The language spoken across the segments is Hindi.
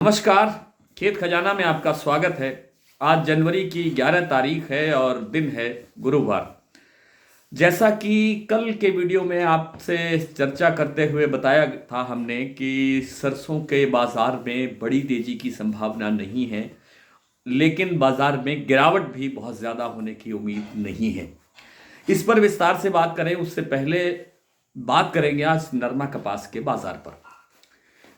नमस्कार। खेत खजाना में आपका स्वागत है। आज जनवरी की 11 तारीख है और दिन है गुरुवार। जैसा कि कल के वीडियो में आपसे चर्चा करते हुए बताया था हमने कि सरसों के बाजार में बड़ी तेजी की संभावना नहीं है, लेकिन बाजार में गिरावट भी बहुत ज़्यादा होने की उम्मीद नहीं है। इस पर विस्तार से बात करें उससे पहले बात करेंगे आज नरमा कपास के बाजार पर।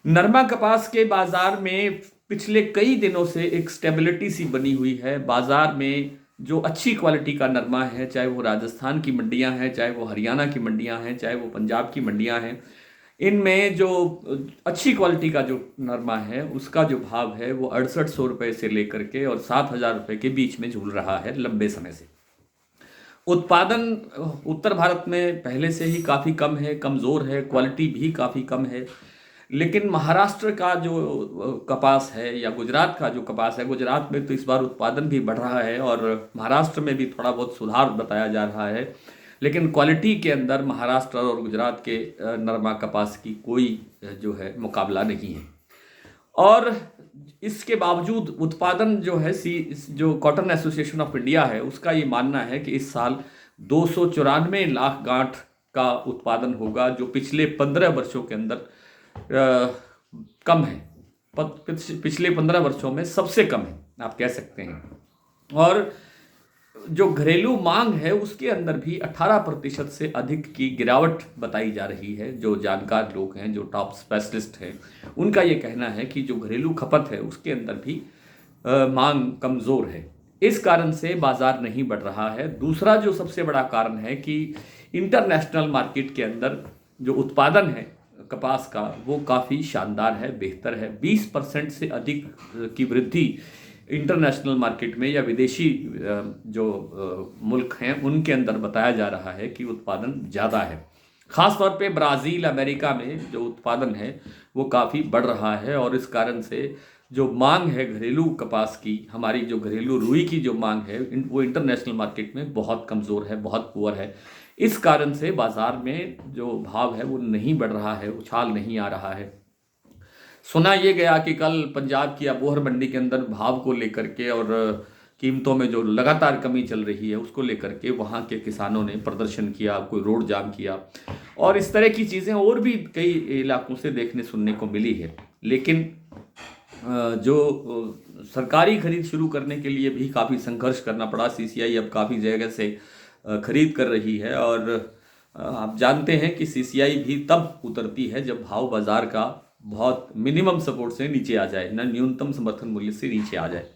नरमा कपास के बाजार में पिछले कई दिनों से एक स्टेबिलिटी सी बनी हुई है। बाजार में जो अच्छी क्वालिटी का नरमा है, चाहे वो राजस्थान की मंडियां हैं, चाहे वो हरियाणा की मंडियां हैं, चाहे वो पंजाब की मंडियां हैं, इनमें जो अच्छी क्वालिटी का जो नरमा है उसका जो भाव है वो 6800 रुपये से लेकर के और 7000 रुपये के बीच में झूल रहा है लंबे समय से। उत्पादन उत्तर भारत में पहले से ही काफ़ी कम है, कमज़ोर है, क्वालिटी भी काफ़ी कम है। लेकिन महाराष्ट्र का जो कपास है या गुजरात का जो कपास है, गुजरात में तो इस बार उत्पादन भी बढ़ रहा है और महाराष्ट्र में भी थोड़ा बहुत सुधार बताया जा रहा है। लेकिन क्वालिटी के अंदर महाराष्ट्र और गुजरात के नरमा कपास की कोई जो है मुकाबला नहीं है। और इसके बावजूद उत्पादन जो है जो कॉटन एसोसिएशन ऑफ इंडिया है उसका ये मानना है कि इस साल 294 लाख गांठ का उत्पादन होगा, जो पिछले 15 वर्षों के अंदर कम है। पिछले 15 वर्षों में सबसे कम है आप कह सकते हैं। और जो घरेलू मांग है उसके अंदर भी 18% से अधिक की गिरावट बताई जा रही है। जो जानकार लोग हैं, जो टॉप स्पेशलिस्ट हैं, उनका ये कहना है कि जो घरेलू खपत है उसके अंदर भी मांग कमज़ोर है। इस कारण से बाजार नहीं बढ़ रहा है। दूसरा जो सबसे बड़ा कारण है कि इंटरनेशनल मार्केट के अंदर जो उत्पादन है कपास का वो काफ़ी शानदार है, बेहतर है। 20% से अधिक की वृद्धि इंटरनेशनल मार्केट में या विदेशी जो मुल्क हैं उनके अंदर बताया जा रहा है कि उत्पादन ज़्यादा है। ख़ास तौर पे ब्राज़ील, अमेरिका में जो उत्पादन है वो काफ़ी बढ़ रहा है और इस कारण से जो मांग है घरेलू कपास की, हमारी जो घरेलू रुई की जो मांग है वो इंटरनेशनल मार्केट में बहुत कमज़ोर है, बहुत पुअर है। इस कारण से बाज़ार में जो भाव है वो नहीं बढ़ रहा है, उछाल नहीं आ रहा है। सुना ये गया कि कल पंजाब की अबोहर मंडी के अंदर भाव को लेकर के और कीमतों में जो लगातार कमी चल रही है उसको लेकर के वहाँ के किसानों ने प्रदर्शन किया, कोई रोड जाम किया और इस तरह की चीज़ें और भी कई इलाकों से देखने सुनने को मिली है। लेकिन जो सरकारी खरीद शुरू करने के लिए भी काफ़ी संघर्ष करना पड़ा। सीसीआई अब काफ़ी जगह से खरीद कर रही है और आप जानते हैं कि सीसीआई भी तब उतरती है जब भाव बाजार का बहुत मिनिमम सपोर्ट से नीचे आ जाए, ना न्यूनतम समर्थन मूल्य से नीचे आ जाए।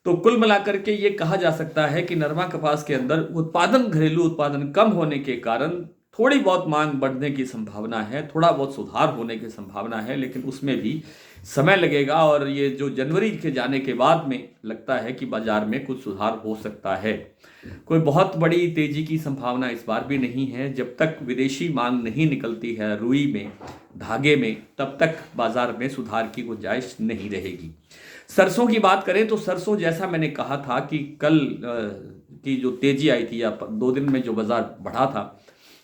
तो कुल मिलाकर के ये कहा जा सकता है कि नरमा कपास के अंदर घरेलू उत्पादन कम होने के कारण थोड़ी बहुत मांग बढ़ने की संभावना है, थोड़ा बहुत सुधार होने की संभावना है, लेकिन उसमें भी समय लगेगा और ये जो जनवरी के जाने के बाद में लगता है कि बाजार में कुछ सुधार हो सकता है। कोई बहुत बड़ी तेजी की संभावना इस बार भी नहीं है। जब तक विदेशी मांग नहीं निकलती है रुई में, धागे में, तब तक बाजार में सुधार की गुंजाइश नहीं रहेगी। सरसों की बात करें तो सरसों, जैसा मैंने कहा था कि कल की जो तेजी आई थी या 2 दिन में जो बाजार बढ़ा था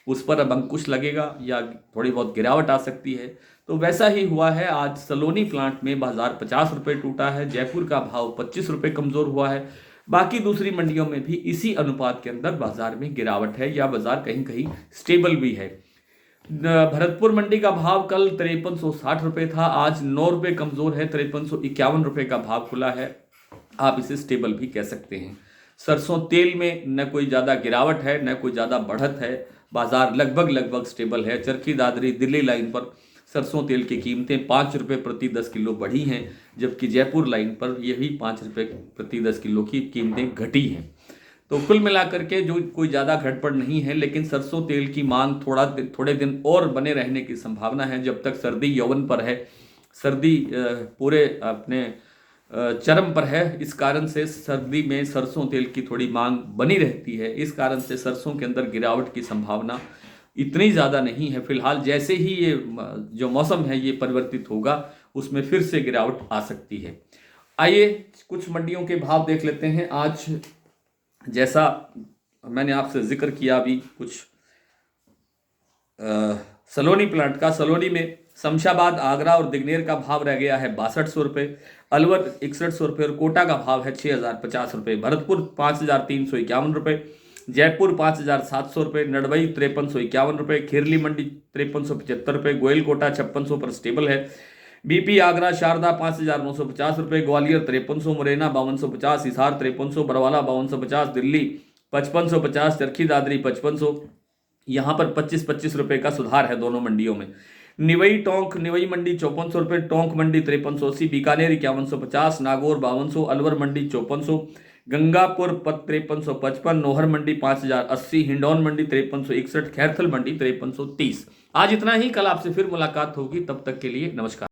उस पर अब अंकुश लगेगा या थोड़ी बहुत गिरावट आ सकती है, तो वैसा ही हुआ है। आज सलोनी प्लांट में बाजार 50 रुपये टूटा है, जयपुर का भाव 25 रुपये कमज़ोर हुआ है। बाकी दूसरी मंडियों में भी इसी अनुपात के अंदर बाजार में गिरावट है या बाजार कहीं कहीं स्टेबल भी है। भरतपुर मंडी का भाव कल 5360 रुपये था, आज 9 रुपये कमज़ोर है, 5351 रुपये का भाव खुला है। आप इसे स्टेबल भी कह सकते हैं। सरसों तेल में न कोई ज़्यादा गिरावट है न कोई ज़्यादा बढ़त है, बाजार लगभग स्टेबल है। चरखी दादरी दिल्ली लाइन पर सरसों तेल की कीमतें 5 रुपये प्रति 10 किलो बढ़ी हैं, जबकि जयपुर लाइन पर यही 5 रुपये प्रति 10 किलो की कीमतें घटी हैं। तो कुल मिलाकर के जो कोई ज़्यादा घटपड़ नहीं है, लेकिन सरसों तेल की मांग थोड़े दिन और बने रहने की संभावना है। जब तक सर्दी यौवन पर है, सर्दी पूरे अपने चरम पर है, इस कारण से सर्दी में सरसों तेल की थोड़ी मांग बनी रहती है। इस कारण से सरसों के अंदर गिरावट की संभावना इतनी ज़्यादा नहीं है फिलहाल। जैसे ही ये जो मौसम है ये परिवर्तित होगा उसमें फिर से गिरावट आ सकती है। आइए कुछ मंडियों के भाव देख लेते हैं। आज जैसा मैंने आपसे जिक्र किया अभी कुछ सलोनी प्लांट का, सलोनी में शमशाबाद, आगरा और दिगनेर का भाव रह गया है 6200 रुपये, अलवर 6100 रुपये और कोटा का भाव है 6050 रुपये, भरतपुर 5351 रुपये, जयपुर 5700 रुपये, नडवई 5351 रुपये, खिरली मंडी 5375 रुपये, गोयलकोटा 5600 पर स्टेबल है, बीपी आगरा शारदा 5950 रुपये, ग्वालियर 5300, मुरैना 5250, हिसार 5300, बरवाला 5250, दिल्ली 5550, चरखी दादरी 5500। यहाँ पर 25-25 रुपये का सुधार है दोनों मंडियों में। निवई टोंक, निवई मंडी 5400 रुपये, टोंक मंडी 5380, बीकानेर 5150, नागौर 5200, अलवर मंडी 5400, गंगापुर 5355, नोहर मंडी 5080, हिंडौन मंडी 5361, खैरथल मंडी 5330। आज इतना ही, कल आपसे फिर मुलाकात होगी, तब तक के लिए नमस्कार।